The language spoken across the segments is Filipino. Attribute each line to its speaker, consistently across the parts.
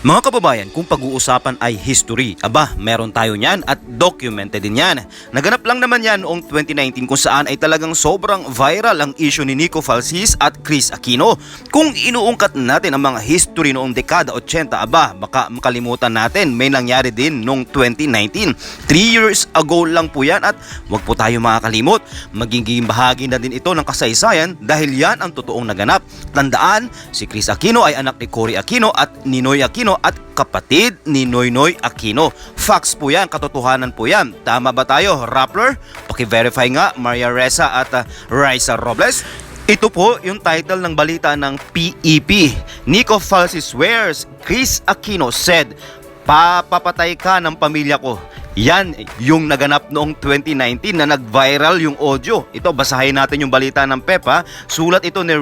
Speaker 1: Mga kababayan, kung pag-uusapan ay history, meron tayo niyan at documented din yan. Naganap lang naman yan noong 2019 kung saan ay talagang sobrang viral ang issue ni Nicko Falcis at Kris Aquino. Kung inuungkat natin ang mga history noong dekada 80, baka makalimutan natin may nangyari din noong 2019. 3 years ago lang po yan at wag po tayo makakalimot. Magiging bahagi na din ito ng kasaysayan dahil yan ang totoong naganap. Tandaan, si Kris Aquino ay anak ni Cory Aquino at Ninoy Aquino at kapatid ni Noynoy Aquino. Facts po yan, katotohanan po yan. Tama ba tayo, Rappler? Paki-verify nga, Maria Reza at Raisa Robles. Ito po yung title ng balita ng PEP. Nicko Falcis swears Kris Aquino said, "Papapatay ka ng pamilya ko." Yan yung naganap noong 2019 na nag-viral yung audio. Ito, basahin natin yung balita ng Pepa. Sulat ito ni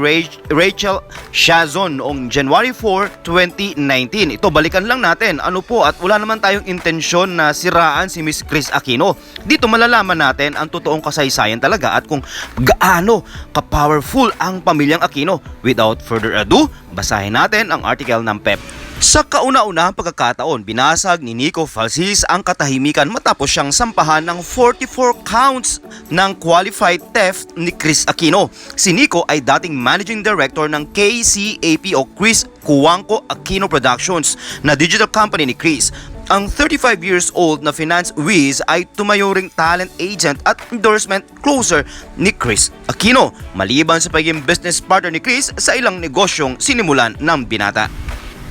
Speaker 1: Rachel Shazon noong January 4, 2019. Ito, balikan lang natin. Ano po, at wala naman tayong intensyon na siraan si Miss Kris Aquino. Dito malalaman natin ang totoong kasaysayan talaga at kung gaano ka-powerful ang pamilyang Aquino. Without further ado, basahin natin ang article ng Pep. Sa kauna-unahang pagkakataon, binasag ni Nicko Falcis ang katahimikan matapos siyang sampahan ng 44 counts ng qualified theft ni Kris Aquino. Si Nicko ay dating managing director ng KCAP o Kris Cuangco Aquino Productions na digital company ni Kris. Ang 35 years old na finance whiz ay tumayo ring talent agent at endorsement closer ni Kris Aquino, maliban sa pagiging business partner ni Kris sa ilang negosyong sinimulan ng binata.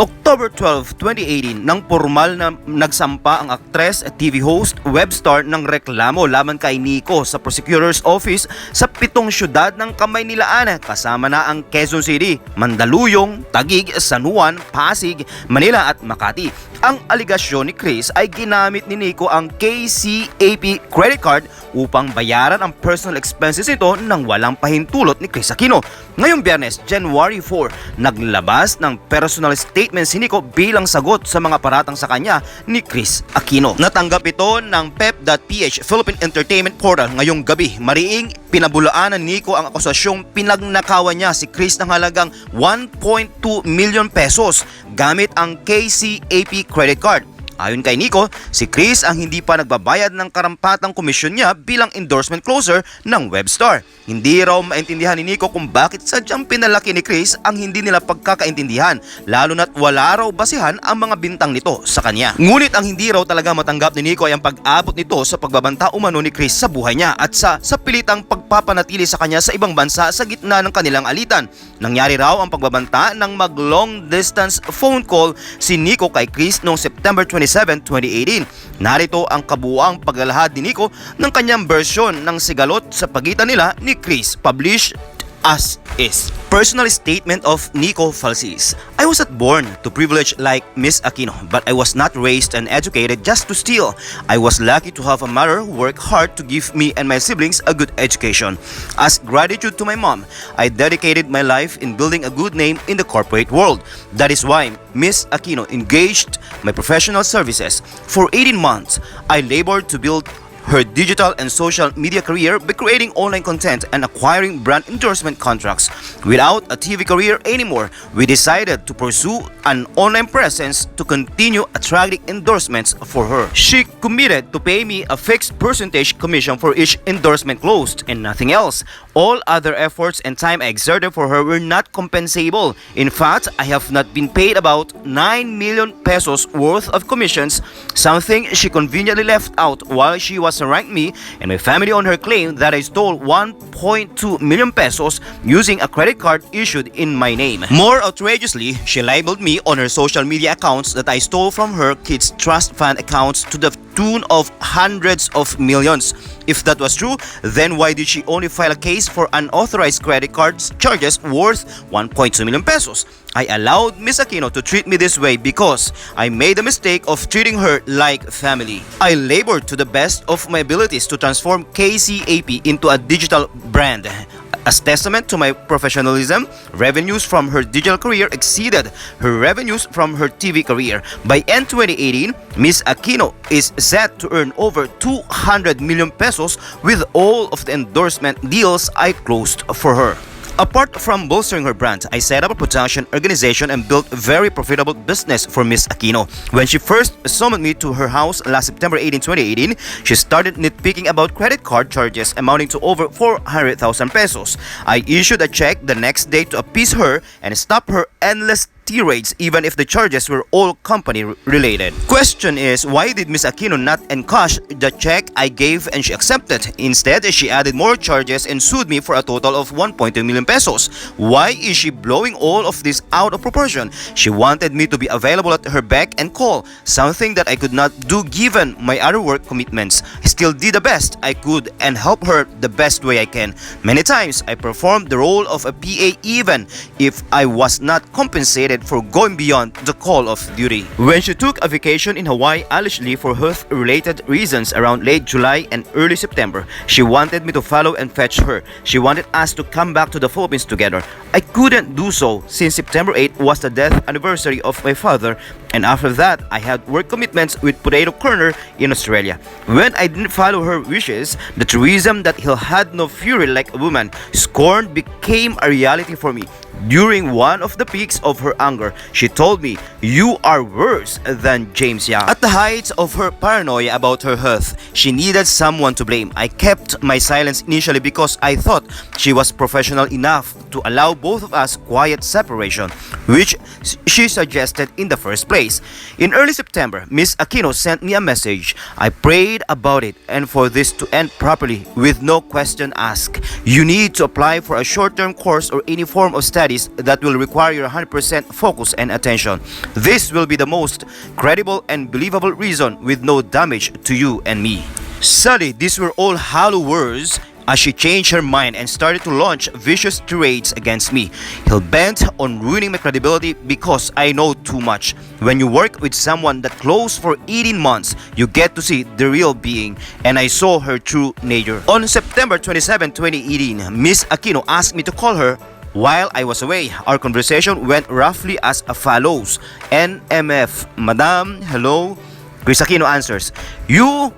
Speaker 1: October 12, 2018, nang formal na nagsampa ang aktres at TV host, web star ng reklamo laban kay Nicko sa prosecutor's office sa 7 syudad ng Kamaynilaan kasama na ang Quezon City, Mandaluyong, Taguig, San Juan, Pasig, Manila at Makati. Ang aligasyon ni Kris ay ginamit ni Nicko ang KCAP credit card upang bayaran ang personal expenses nito nang walang pahintulot ni Kris Aquino. Ngayong Biyernes, January 4, naglabas ng personal statement si Nicko bilang sagot sa mga paratang sa kanya ni Kris Aquino. Natanggap ito ng pep.ph Philippine Entertainment Portal ngayong gabi. Mariing pinabulaanan ni Nicko ang akusasyong pinagnakawan niya si Kris ng halagang 1.2 million pesos gamit ang KCAP credit card. Ayon kay Nicko, si Kris ang hindi pa nagbabayad ng karampatang komisyon niya bilang endorsement closer ng webstar. Hindi raw maintindihan ni Nicko kung bakit sadyang pinalaki ni Kris ang hindi nila pagkakaintindihan, lalo na't wala raw basihan ang mga bintang nito sa kanya. Ngunit ang hindi raw talaga matanggap ni Nicko ay ang pag-abot nito sa pagbabanta umano ni Kris sa buhay niya at sa pilitang pagpapanatili sa kanya sa ibang bansa sa gitna ng kanilang alitan. Nangyari raw ang pagbabanta ng mag-long distance phone call si Nicko kay Kris noong September 27, 2018. Narito ang kabuuang paglalahad ni Nicko ng kanyang bersyon ng sigalot sa pagitan nila ni Kris, published as is. Personal statement of Nicko Falcis. I was not born to privilege like Miss Aquino, but I was not raised and educated just to steal. I was lucky to have a mother who worked hard to give me and my siblings a good education. As gratitude to my mom, I dedicated my life in building a good name in the corporate world. That is why Miss Aquino engaged my professional services. For 18 months, I labored to build her digital and social media career by creating online content and acquiring brand endorsement contracts. Without a TV career anymore, we decided to pursue an online presence to continue attracting endorsements for her. She committed to pay me a fixed percentage commission for each endorsement closed and nothing else. All other efforts and time I exerted for her were not compensable. In fact, I have not been paid about 9 million pesos worth of commissions, something she conveniently left out while she was ranked me and my family on her claim that I stole 1.2 million pesos using a credit card issued in my name. More outrageously, she labeled me on her social media accounts that I stole from her kids' trust fund accounts to the tune of hundreds of millions. If that was true, then why did she only file a case for unauthorized credit cards charges worth 1.2 million pesos? I allowed Miss Aquino to treat me this way because I made the mistake of treating her like family. I labored to the best of my abilities to transform KCAP into a digital brand. As testament to my professionalism, revenues from her digital career exceeded her revenues from her TV career. By end 2018, Miss Aquino is set to earn over 200 million pesos with all of the endorsement deals I closed for her. Apart from bolstering her brand, I set up a production organization and built a very profitable business for Miss Aquino. When she first summoned me to her house last September 18, 2018, she started nitpicking about credit card charges amounting to over 400,000 pesos. I issued a check the next day to appease her and stop her endless tirades even if the charges were all company related. Question is, why did Miss Aquino not encash the check I gave and she accepted? Instead, she added more charges and sued me for a total of 1.2 million pesos. Why is she blowing all of this out of proportion? She wanted me to be available at her beck and call, something that I could not do given my other work commitments. I still did the best I could and help her the best way I can. Many times, I performed the role of a PA even if I was not compensated for going beyond the call of duty. When she took a vacation in Hawaii allegedly for health-related reasons around late July and early September, she wanted me to follow and fetch her. She wanted us to come back to the Philippines together. I couldn't do so since September 8 was the death anniversary of my father, and after that, I had work commitments with Potato Corner in Australia. When I didn't follow her wishes, the truism that he had no fury like a woman scorned became a reality for me. During one of the peaks of her anger, she told me, "You are worse than James Young." At the height of her paranoia about her health, she needed someone to blame. I kept my silence initially because I thought she was professional enough to allow both of us quiet separation, which she suggested in the first place. In early September, Miss Aquino sent me a message. I prayed about it and for this to end properly with no question asked. You need to apply for a short-term course or any form of studies that will require your 100% focus and attention. This will be the most credible and believable reason with no damage to you and me. Sadly, these were all hollow words as she changed her mind and started to launch vicious tirades against me. Hell-bent on ruining my credibility because I know too much. When you work with someone that close for 18 months, you get to see the real being, and I saw her true nature. On September 27, 2018, Miss Aquino asked me to call her. While I was away, our conversation went roughly as follows. NMF, Madam, hello. Kris Aquino answers, "You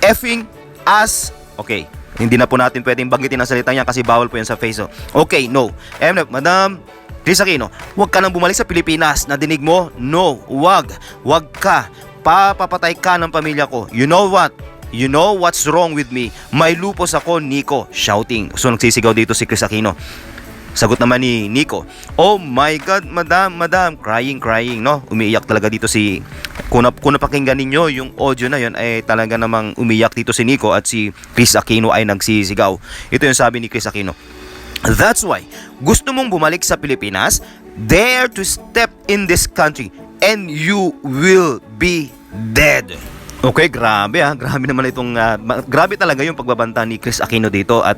Speaker 1: effing ass." Okay, hindi na po natin pwedeng banggitin ang salita niya kasi bawal po yan sa face. Okay, no. NMF, Madam Kris Aquino, huwag ka nang bumalik sa Pilipinas. Nadinig mo? No, wag. Wag ka. Papapatay ka ng pamilya ko. You know what? You know what's wrong with me? May lupus ako, Nicko. Shouting. So nagsisigaw dito si Kris Aquino. Sagot naman ni Nicko, "Oh my God, madam, crying, no?" Umiiyak talaga dito si, kung napakinggan ninyo yung audio na yun, ay talaga namang umiyak dito si Nicko at si Kris Aquino ay nagsisigaw. Ito yung sabi ni Kris Aquino, "That's why, gusto mong bumalik sa Pilipinas, dare to step in this country, and you will be dead." Okay, grabe grabe naman itong, grabe talaga yung pagbabanta ni Kris Aquino dito at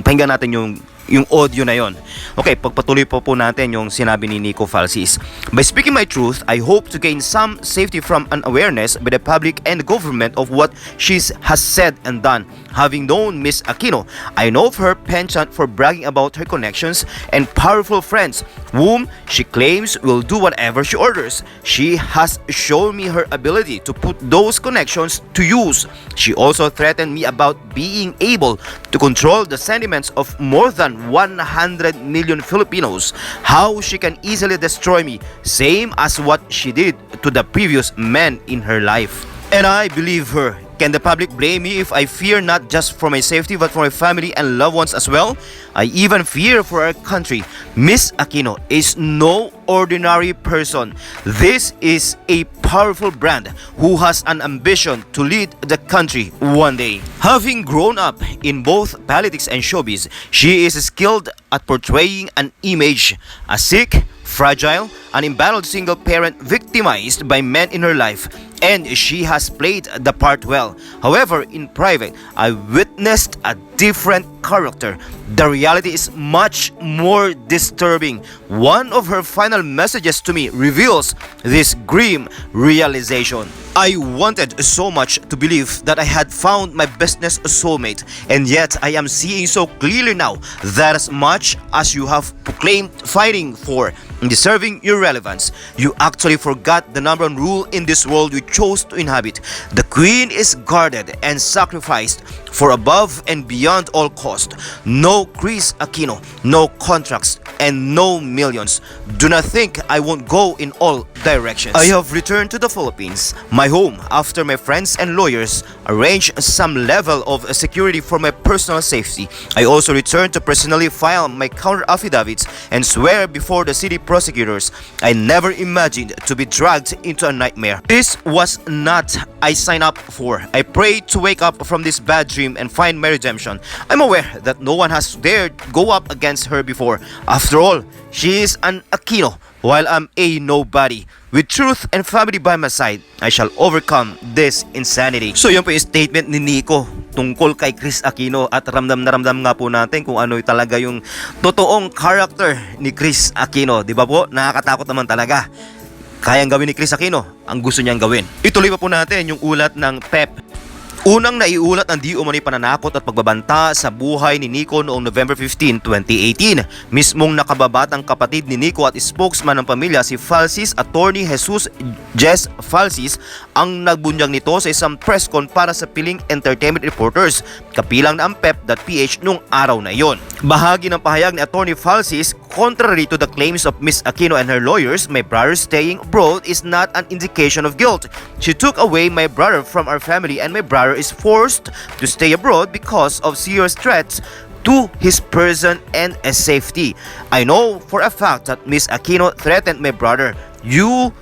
Speaker 1: pakinggan natin yung audio na yon. Okay, pagpatuloy po natin yung sinabi ni Nicko Falcis. "By speaking my truth, I hope to gain some safety from an awareness by the public and the government of what she has said and done. Having known Miss Aquino, I know of her penchant for bragging about her connections and powerful friends, whom she claims will do whatever she orders. She has shown me her ability to put those connections to use. She also threatened me about being able to control the sentiments of more than 100 million Filipinos, how she can easily destroy me, same as what she did to the previous men in her life. And I believe her. Can the public blame me if I fear not just for my safety but for my family and loved ones as well? I even fear for our country. Miss Aquino is no ordinary person. This is a powerful brand who has an ambition to lead the country one day. Having grown up in both politics and showbiz, she is skilled at portraying an image, a sick, fragile, an embattled single parent victimized by men in her life, and she has played the part well. However, in private, I witnessed a different character. The reality is much more disturbing. One of her final messages to me reveals this grim realization. I wanted so much to believe that I had found my business soulmate, and yet I am seeing so clearly now that as much as you have proclaimed fighting for and deserving your relevance, you actually forgot the number one rule in this world we chose to inhabit. The queen is guarded and sacrificed for above and beyond all cost. No Kris Aquino, no contracts, and no millions. Do not think I won't go in all directions. I have returned to the Philippines, my home, after my friends and lawyers arranged some level of security for my personal safety. I also returned to personally file my counter affidavits and swear before the city prosecutors I never imagined to be dragged into a nightmare. This was not I signed up for. I prayed to wake up from this bad dream and find my redemption. I'm aware that no one has dared go up against her before. After all, she is an Aquino, while I'm a nobody. With truth and family by my side, I shall overcome this insanity. So yun po yung statement ni Nicko tungkol kay Kris Aquino, at ramdam na ramdam nga po natin kung ano talaga yung totoong character ni Kris Aquino. Di ba po? Nakakatakot naman talaga. Kayang gawin ni Kris Aquino ang gusto niyang gawin. Ituloy pa po natin yung ulat ng PEP. Unang naiulat ang di umano'y pananakot at pagbabanta sa buhay ni Nicko noong November 15, 2018. Mismong nakababatang kapatid ni Nicko at spokesman ng pamilya si Falcis, Attorney Jesus Jess Falcis, ang nagbunyag nito sa isang press con para sa piling entertainment reporters, kapilang na ang PEP.ph noong araw na iyon. Bahagi ng pahayag ni Attorney Falcis, contrary to the claims of Miss Aquino and her lawyers, my brother staying abroad is not an indication of guilt. She took away my brother from our family, and my brother is forced to stay abroad because of serious threats to his person and safety. I know for a fact that Miss Aquino threatened my brother. You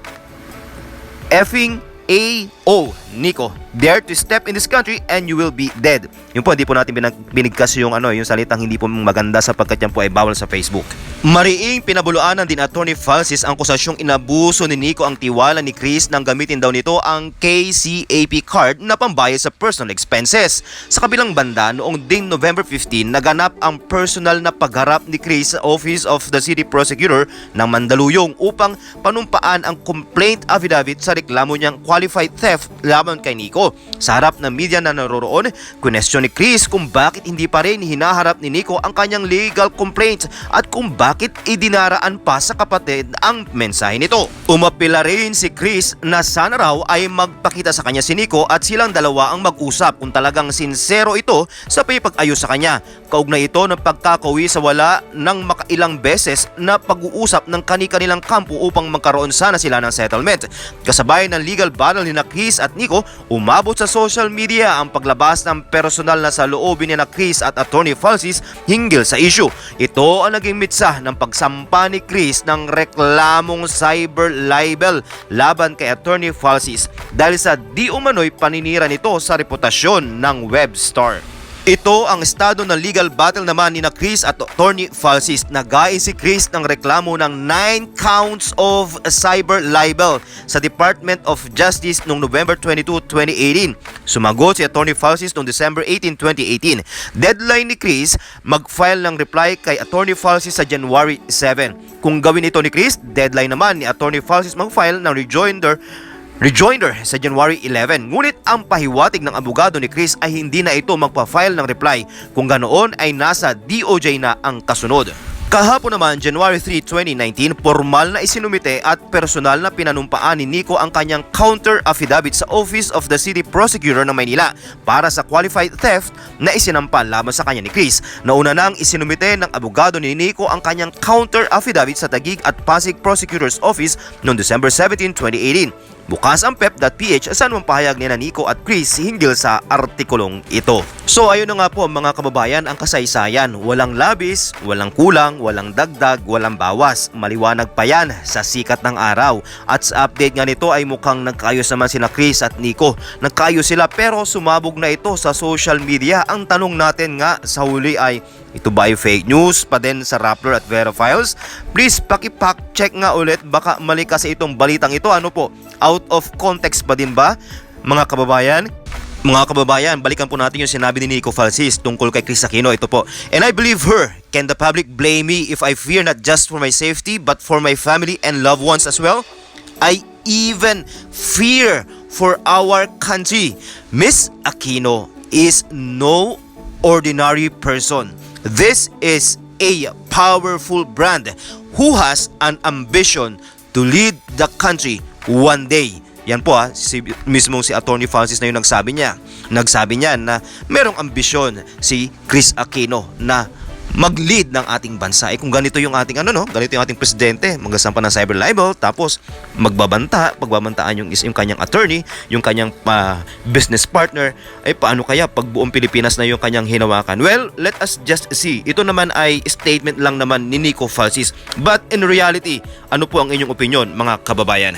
Speaker 1: effing A.O. Nicko, dare to step in this country and you will be dead. Yun po, hindi po natin binigkas yung salitang hindi po maganda, sapagkat yan po ay bawal sa Facebook. Mariing pinabuluanan din Attorney Falcis ang akusasyong inabuso ni Nicko ang tiwala ni Kris nang gamitin daw nito ang KCAP card na pambayad sa personal expenses. Sa kabilang banda, noong ding November 15, naganap ang personal na pagharap ni Kris sa Office of the City Prosecutor ng Mandaluyong upang panumpaan ang complaint affidavit sa reklamo niyang qualified theft laban kay Nicko. Sa harap ng media na naroroon, kunestyon ni Kris kung bakit hindi pa rin hinaharap ni Nicko ang kanyang legal complaint at kung bakit idinaraan pa sa kapatid ang mensahe nito. Umapila rin si Kris na sana raw ay magpakita sa kanya si Nicko at silang dalawa ang mag-usap kung talagang sincero ito sa pag-ayos sa kanya. Kaugnay ito ng pagkakawi sa wala ng makailang beses na pag-uusap ng kani-kanilang kampo upang magkaroon sana sila ng settlement. Kasabay ng legal battle ni Kris at Nicko, umabot sa social media ang paglabas ng personal na saloobin ni Kris at Attorney Falcis hinggil sa issue. Ito ang naging mitsa ng pagsampa ni Kris ng reklamong cyber libel laban kay Attorney Falcis dahil sa di umano'y paninira nito sa reputasyon ng web star. Ito ang estado ng legal battle naman ni Kris at Attorney Falcis. Naghain si Kris ng reklamo ng 9 counts of cyber libel sa Department of Justice noong November 22, 2018. Sumagot si Attorney Falcis noong December 18, 2018. Deadline ni Kris mag-file ng reply kay Attorney Falcis sa January 7. Kung gawin ito ni Kris, deadline naman ni Attorney Falcis mag-file ng rejoinder sa January 11. Ngunit ang pahiwatig ng abogado ni Kris ay hindi na ito magpa-file ng reply. Kung ganoon ay nasa DOJ na ang kasunod. Kahapon naman, January 3, 2019, formal na isinumite at personal na pinanumpaan ni Nicko ang kanyang counter affidavit sa Office of the City Prosecutor ng Maynila para sa qualified theft na isinampa laban sa kanya ni Kris. Nauna nang isinumite ng abogado ni Nicko ang kanyang counter affidavit sa Taguig at Pasig Prosecutor's Office noong December 17, 2018. Bukas ang PEP.ph saan mong pahayag ni Nicko at Kris hinggil sa artikulong ito. So ayun na nga po mga kababayan ang kasaysayan. Walang labis, walang kulang, walang dagdag, walang bawas. Maliwanag pa yan sa sikat ng araw. At sa update nga nito ay mukhang nagkaayos naman sina Kris at Nicko. Nagkaayos sila pero sumabog na ito sa social media. Ang tanong natin nga sa huli ay, ito ba ay fake news pa din sa Rappler at Vera Files? Please paki-fact check nga ulit, baka mali kasi itong balitang ito. Ano po? Out of context pa din ba mga kababayan? Mga kababayan, balikan po natin yung sinabi ni Nicko Falcis tungkol kay Kris Aquino. Ito po, and I believe her. Can the public blame me if I fear not just for my safety but for my family and loved ones as well? I even fear for our country. Miss Aquino is no ordinary person. This is a powerful brand who has an ambition to lead the country one day. Yan po mismong si Attorney Falcis na yung nagsabi niya. Nagsabi niyan na merong ambisyon si Kris Aquino na mag-lead ng ating bansa. Kung ganito yung ating ganito yung ating presidente, magsasampa ng cyber libel, tapos pagbabantaan yung kanyang attorney, yung kanyang business partner, paano kaya pag buong Pilipinas na yung kanyang hinawakan? Well, let us just see. Ito naman ay statement lang naman ni Nicko Falcis. But in reality, ano po ang inyong opinion, mga kababayan?